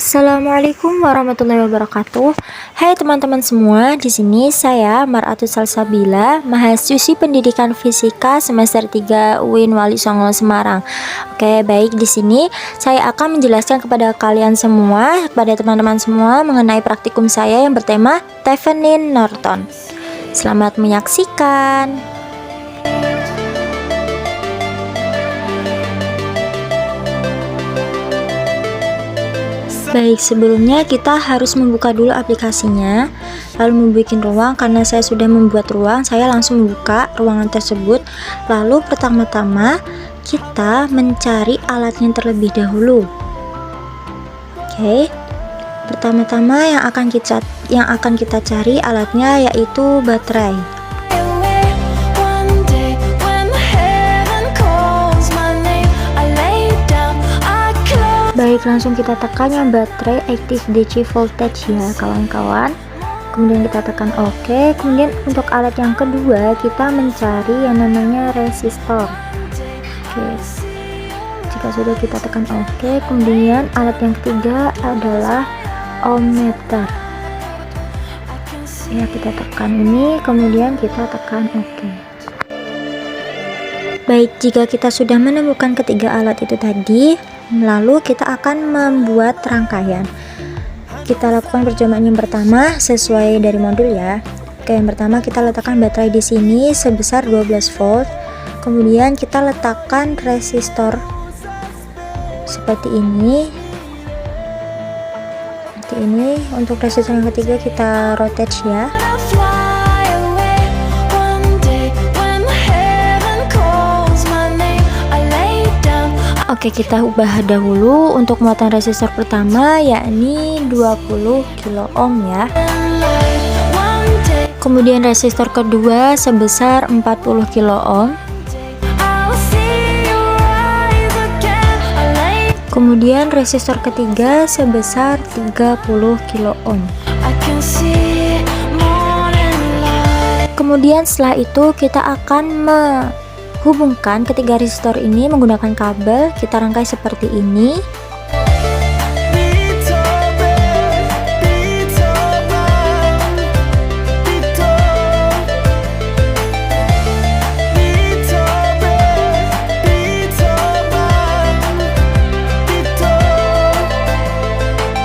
Assalamualaikum warahmatullahi wabarakatuh. Hai teman-teman semua, di sini saya Mar'atus Salsabila, mahasiswi Pendidikan Fisika semester 3 UIN Wali Songo Semarang. Oke, baik, di sini saya akan menjelaskan kepada kalian semua, kepada teman-teman semua mengenai praktikum saya yang bertema Thevenin Norton. Selamat menyaksikan. Baik, sebelumnya kita harus membuka dulu aplikasinya, lalu membuat ruang. Karena saya sudah membuat ruang, saya langsung membuka ruangan tersebut. Lalu pertama-tama kita mencari alatnya terlebih dahulu. Oke, pertama-tama yang akan kita cari alatnya yaitu baterai. Baik, langsung kita tekan yang baterai active DC voltage ya kawan-kawan. Kemudian kita tekan OK. Kemudian untuk alat yang kedua kita mencari yang namanya resistor. Oke, jika sudah kita tekan OK, kemudian alat yang ketiga adalah ohmmeter ya, kita tekan ini, kemudian kita tekan OK. Baik, jika kita sudah menemukan ketiga alat itu tadi, lalu kita akan membuat rangkaian. Kita lakukan percobaan yang pertama sesuai dari modul ya. Oke, yang pertama kita letakkan baterai di sini sebesar 12 volt. Kemudian kita letakkan resistor seperti ini. Untuk resistor yang ketiga kita rotate ya. Oke, kita ubah dahulu untuk muatan resistor pertama yakni 20 kilo ohm ya. Kemudian resistor kedua sebesar 40 kilo ohm. Kemudian resistor ketiga sebesar 30 kilo ohm. Kemudian setelah itu kita akan hubungkan ketiga resistor ini menggunakan kabel. Kita rangkai seperti ini.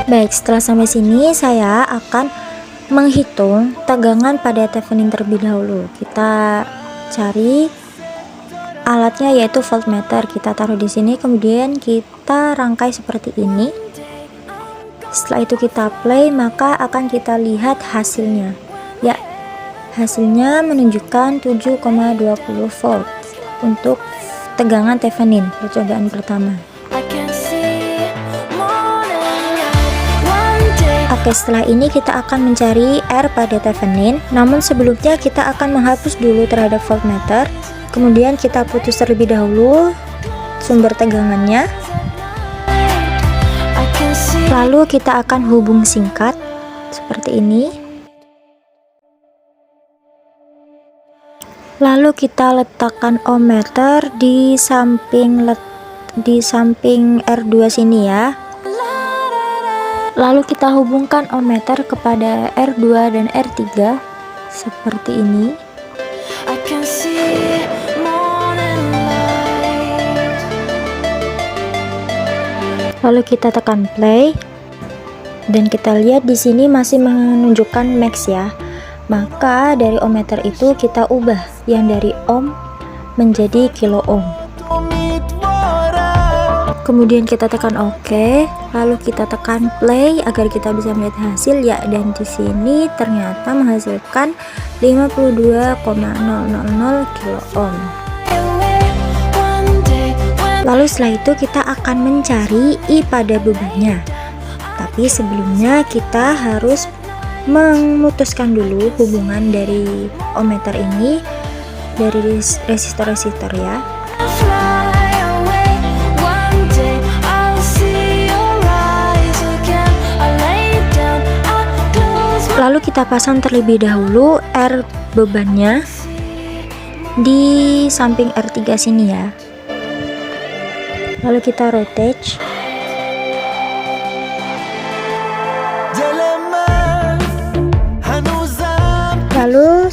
Baik, setelah sampai sini saya akan menghitung tegangan pada Thevenin terlebih dahulu. Kita cari alatnya yaitu voltmeter, kita taruh di sini, kemudian kita rangkai seperti ini. Setelah itu kita play, maka akan kita lihat hasilnya ya. Hasilnya menunjukkan 7,20 volt untuk tegangan Thevenin percobaan pertama. Oke, setelah ini kita akan mencari R pada Thevenin. Namun sebelumnya kita akan menghapus dulu terhadap voltmeter. Kemudian kita putus terlebih dahulu sumber tegangannya. Lalu kita akan hubung singkat seperti ini. Lalu kita letakkan ohmmeter di samping R2 sini ya. Lalu kita hubungkan ohmmeter kepada R2 dan R3 seperti ini. Lalu kita tekan play dan kita lihat di sini masih menunjukkan max ya. Maka dari ohmmeter itu kita ubah yang dari ohm menjadi kilo ohm. Kemudian kita tekan OK, lalu kita tekan play agar kita bisa melihat hasil ya. Dan di sini ternyata menghasilkan 52,000 kilo ohm. Lalu setelah itu kita akan mencari I pada bebannya. Tapi sebelumnya kita harus memutuskan dulu hubungan dari ohmmeter ini dari resistor-resistor ya. Lalu kita pasang terlebih dahulu R bebannya di samping R3 sini ya. Lalu kita rotate. Lalu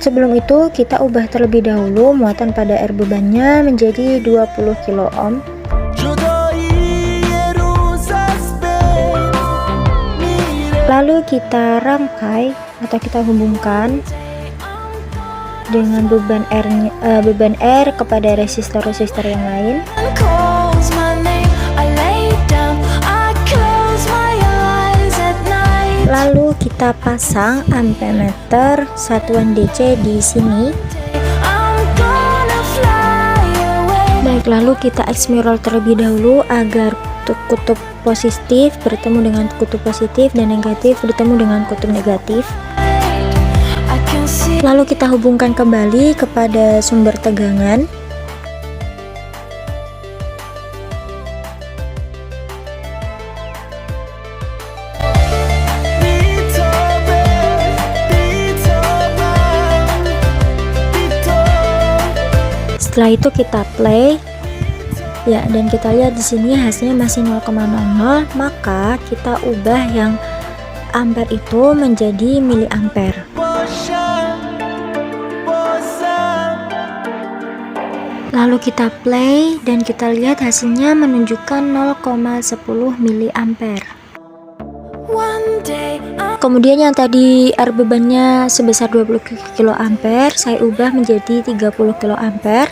sebelum itu kita ubah terlebih dahulu muatan pada R bebannya menjadi 20 kilo ohm. Lalu kita rangkai atau kita hubungkan dengan beban R kepada resistor-resistor yang lain. Lalu kita pasang ampemeter satuan DC di sini. Baik, lalu kita X-mirror terlebih dahulu agar kutub positif bertemu dengan kutub positif dan negatif bertemu dengan kutub negatif. Lalu kita hubungkan kembali kepada sumber tegangan. Setelah itu kita play ya, dan kita lihat di sini hasilnya masih 0,00, maka kita ubah yang ampere itu menjadi miliampere. Lalu kita play dan kita lihat hasilnya menunjukkan 0,10 miliampere. Kemudian yang tadi R bebannya sebesar 20 kilo ampere, saya ubah menjadi 30 kilo ampere.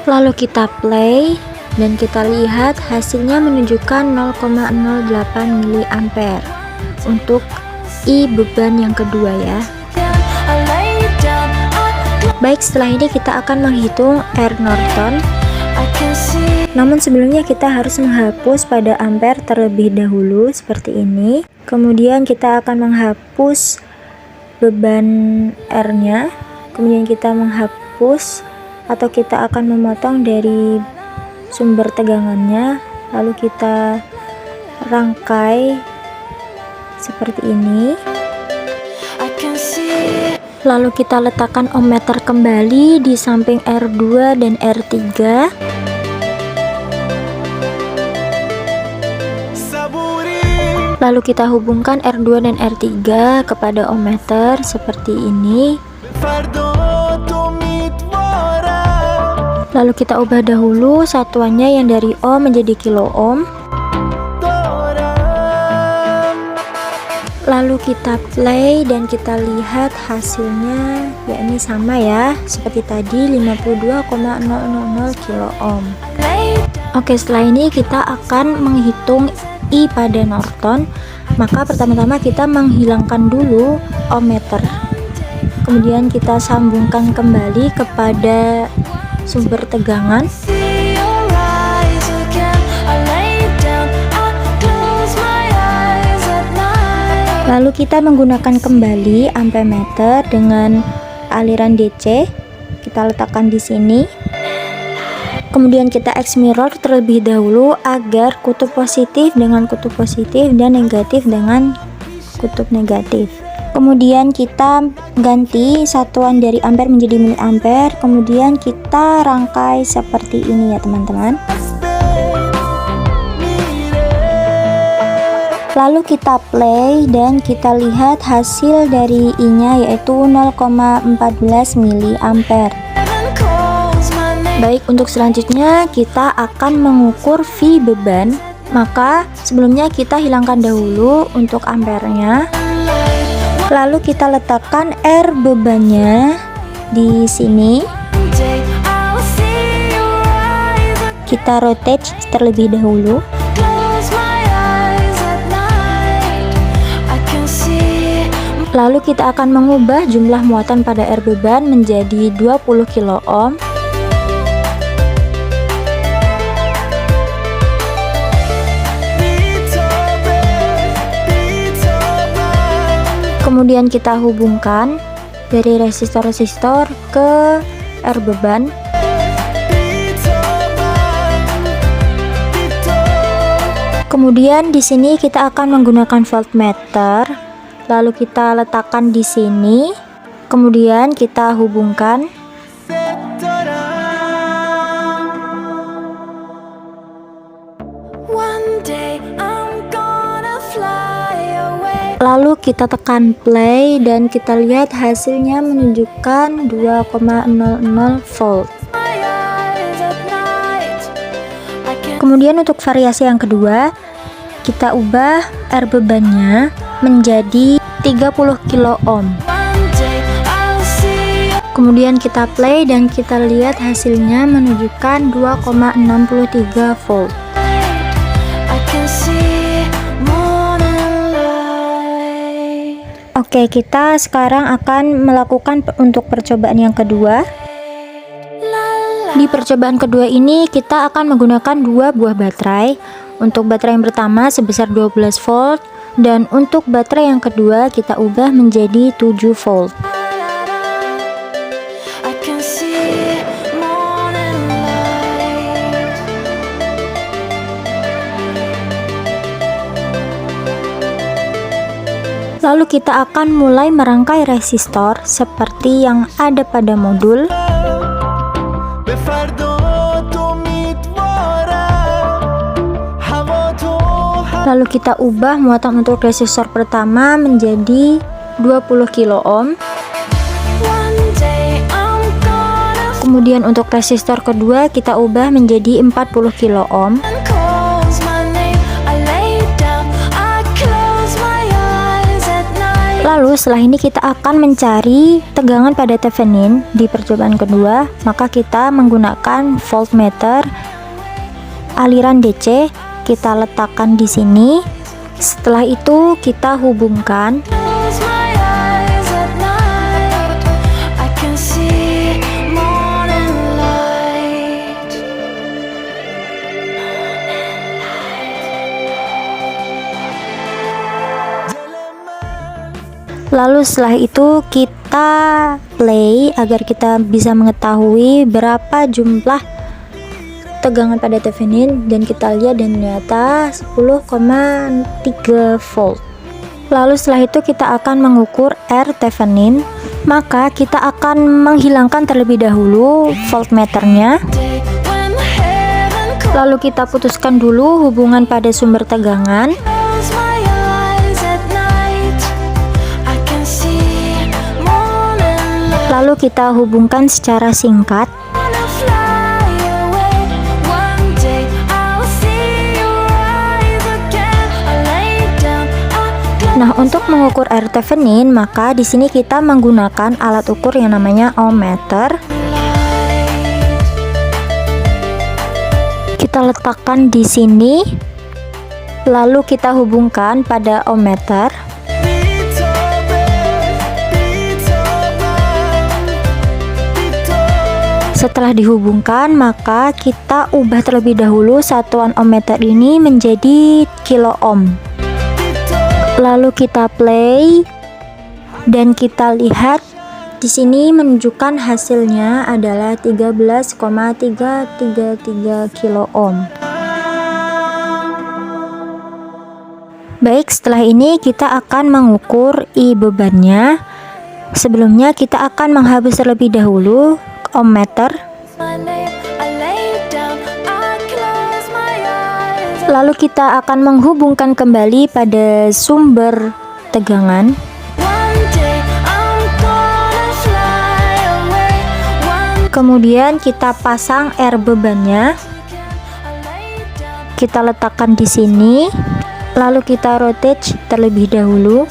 Lalu kita play dan kita lihat hasilnya menunjukkan 0,08 miliampere untuk I beban yang kedua ya. Baik, setelah ini kita akan menghitung R Norton. Namun sebelumnya kita harus menghapus pada ampere terlebih dahulu seperti ini. Kemudian kita akan menghapus beban R-nya. Kemudian kita menghapus atau kita akan memotong dari sumber tegangannya. Lalu kita rangkai seperti ini. Lalu kita letakkan ohmmeter kembali di samping R2 dan R3. Lalu kita hubungkan R2 dan R3 kepada ohmmeter seperti ini. Lalu kita ubah dahulu satuannya yang dari ohm menjadi kilo ohm. Lalu kita play dan kita lihat hasilnya, ya ini sama ya seperti tadi, 52,000 kilo ohm. Oke, setelah ini kita akan menghitung I pada Norton. Maka pertama-tama kita menghilangkan dulu ohmmeter, kemudian kita sambungkan kembali kepada sumber tegangan. Lalu kita menggunakan kembali ampemeter dengan aliran DC. Kita letakkan di sini. Kemudian kita X-mirror terlebih dahulu agar kutub positif dengan kutub positif dan negatif dengan kutub negatif. Kemudian kita ganti satuan dari ampere menjadi miliampere. Kemudian kita rangkai seperti ini ya teman-teman. Lalu kita play dan kita lihat hasil dari I-nya yaitu 0,14 miliampere. Baik, untuk selanjutnya kita akan mengukur V beban. Maka sebelumnya kita hilangkan dahulu untuk ampernya. Lalu kita letakkan R bebannya di sini. Kita rotate terlebih dahulu. Lalu kita akan mengubah jumlah muatan pada R beban menjadi 20 kilo ohm. Kemudian kita hubungkan dari resistor-resistor ke R beban. Kemudian di sini kita akan menggunakan voltmeter. Lalu kita letakkan di sini, kemudian kita hubungkan. Lalu kita tekan play dan kita lihat hasilnya menunjukkan 2,00 volt. Kemudian untuk variasi yang kedua, kita ubah R bebannya menjadi 30 kilo ohm. Kemudian kita play dan kita lihat hasilnya menunjukkan 2,63 volt. Oke, kita sekarang akan melakukan untuk percobaan yang kedua. Di percobaan kedua ini kita akan menggunakan dua buah baterai. Untuk baterai yang pertama sebesar 12 volt dan untuk baterai yang kedua kita ubah menjadi 7 volt. Lalu kita akan mulai merangkai resistor seperti yang ada pada modul. Lalu kita ubah muatan untuk resistor pertama menjadi 20 kilo ohm. Kemudian untuk resistor kedua kita ubah menjadi 40 kilo ohm. Lalu setelah ini kita akan mencari tegangan pada Thevenin di percobaan kedua, maka kita menggunakan voltmeter aliran DC, kita letakkan di sini. Setelah itu kita hubungkan. Lalu setelah itu kita play agar kita bisa mengetahui berapa jumlah tegangan pada Thevenin, dan kita lihat dan ternyata 10,3 volt. Lalu setelah itu kita akan mengukur R Thevenin, maka kita akan menghilangkan terlebih dahulu voltmeternya. Lalu kita putuskan dulu hubungan pada sumber tegangan. Lalu kita hubungkan secara singkat. Nah, untuk mengukur R Thevenin, maka di sini kita menggunakan alat ukur yang namanya ohmmeter. Kita letakkan di sini, lalu kita hubungkan pada ohmmeter. Setelah dihubungkan, maka kita ubah terlebih dahulu satuan ohmmeter ini menjadi kilo ohm. Lalu kita play dan kita lihat di sini menunjukkan hasilnya adalah 13,333 kilo ohm. Baik, setelah ini kita akan mengukur I bebannya. Sebelumnya kita akan menghapus terlebih dahulu ohmmeter. Lalu kita akan menghubungkan kembali pada sumber tegangan. Kemudian kita pasang R bebannya. Kita letakkan di sini. Lalu kita rotate terlebih dahulu.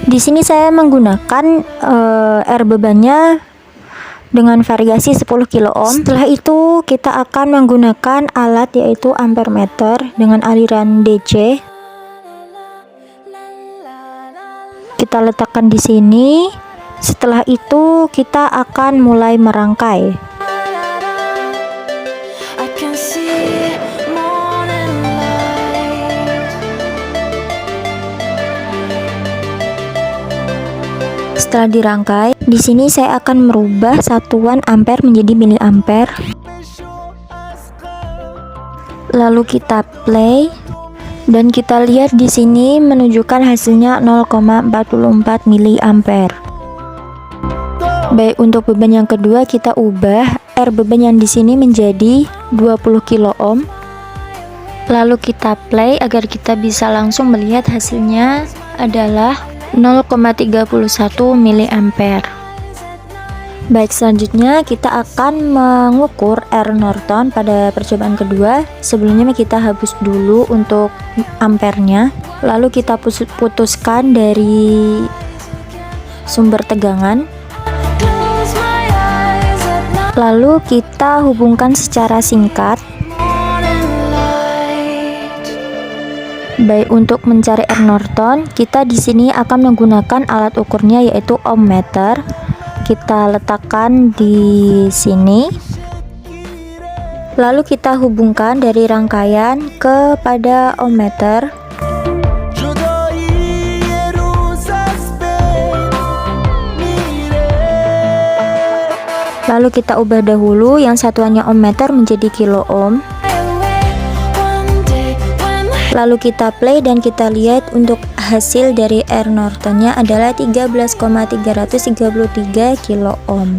Di sini saya menggunakan R bebannya dengan variasi 10 kilo ohm. Setelah itu kita akan menggunakan alat yaitu ampermeter dengan aliran DC. Kita letakkan di sini. Setelah itu kita akan mulai merangkai. Setelah dirangkai, di sini saya akan merubah satuan ampere menjadi miliampere. Lalu kita play dan kita lihat di sini menunjukkan hasilnya 0,44 miliampere. Baik, untuk beban yang kedua kita ubah R beban yang di sini menjadi 20 kilo ohm. Lalu kita play agar kita bisa langsung melihat hasilnya adalah 0,31 mA. Baik, selanjutnya kita akan mengukur R Norton pada percobaan kedua. Sebelumnya kita hapus dulu untuk ampernya, lalu kita putuskan dari sumber tegangan, lalu kita hubungkan secara singkat. Baik, untuk mencari R Norton, kita di sini akan menggunakan alat ukurnya yaitu ohmmeter. Kita letakkan di sini, lalu kita hubungkan dari rangkaian kepada ohmmeter. Lalu kita ubah dahulu yang satuannya ohmmeter menjadi kilo ohm. Lalu kita play dan kita lihat untuk hasil dari R Nortonnya adalah 13,333 kilo ohm.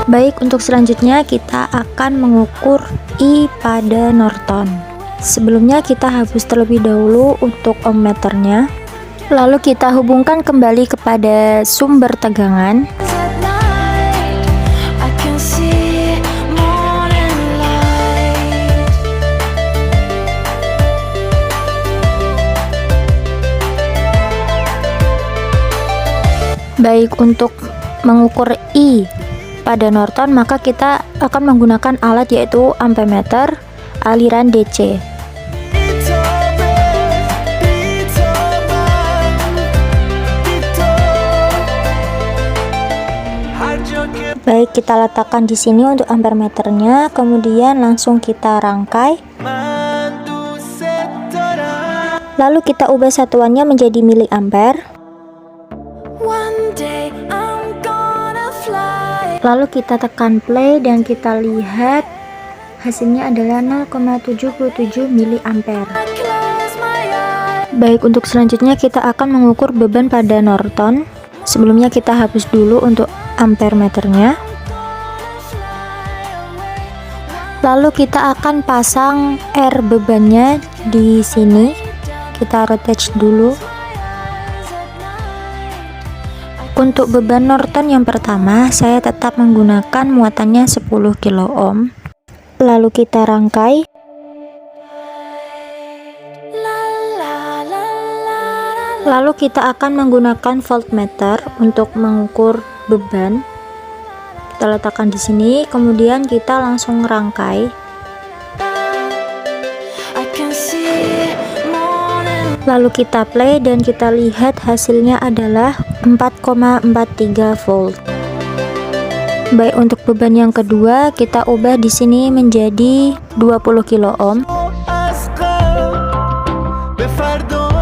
Baik, untuk selanjutnya kita akan mengukur I pada Norton. Sebelumnya kita hapus terlebih dahulu untuk ohmmeternya, lalu kita hubungkan kembali kepada sumber tegangan. Baik, untuk mengukur I pada Norton maka kita akan menggunakan alat yaitu ampemeter aliran DC. Baik, kita letakkan di sini untuk ampermeternya, kemudian langsung kita rangkai. Lalu kita ubah satuannya menjadi miliampere. Lalu kita tekan play dan kita lihat hasilnya adalah 0,77 mA. Baik, untuk selanjutnya kita akan mengukur beban pada Norton. Sebelumnya kita hapus dulu untuk ampermeternya. Lalu kita akan pasang R bebannya di sini. Kita rotate dulu. Untuk beban Norton yang pertama, saya tetap menggunakan muatannya 10 kilo ohm. Lalu kita rangkai. Lalu kita akan menggunakan voltmeter untuk mengukur beban. Kita letakkan di sini, kemudian kita langsung rangkai. Lalu kita play dan kita lihat hasilnya adalah 4,43 volt. Baik, untuk beban yang kedua kita ubah di sini menjadi 20 kilo ohm.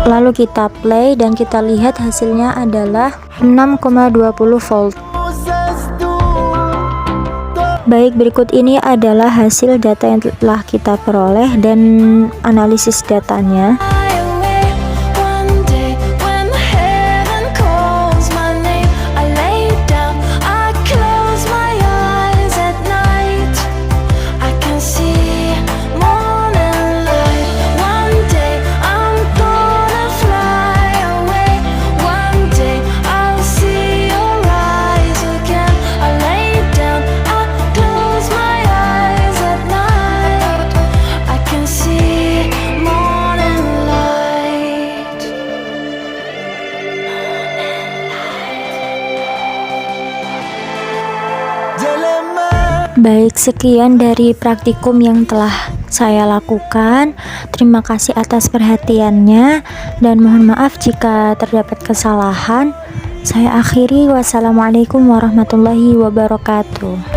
Lalu kita play dan kita lihat hasilnya adalah 6,20 volt. Baik, berikut ini adalah hasil data yang telah kita peroleh dan analisis datanya. Baik, sekian dari praktikum yang telah saya lakukan. Terima kasih atas perhatiannya dan mohon maaf jika terdapat kesalahan. Saya akhiri, wassalamualaikum warahmatullahi wabarakatuh.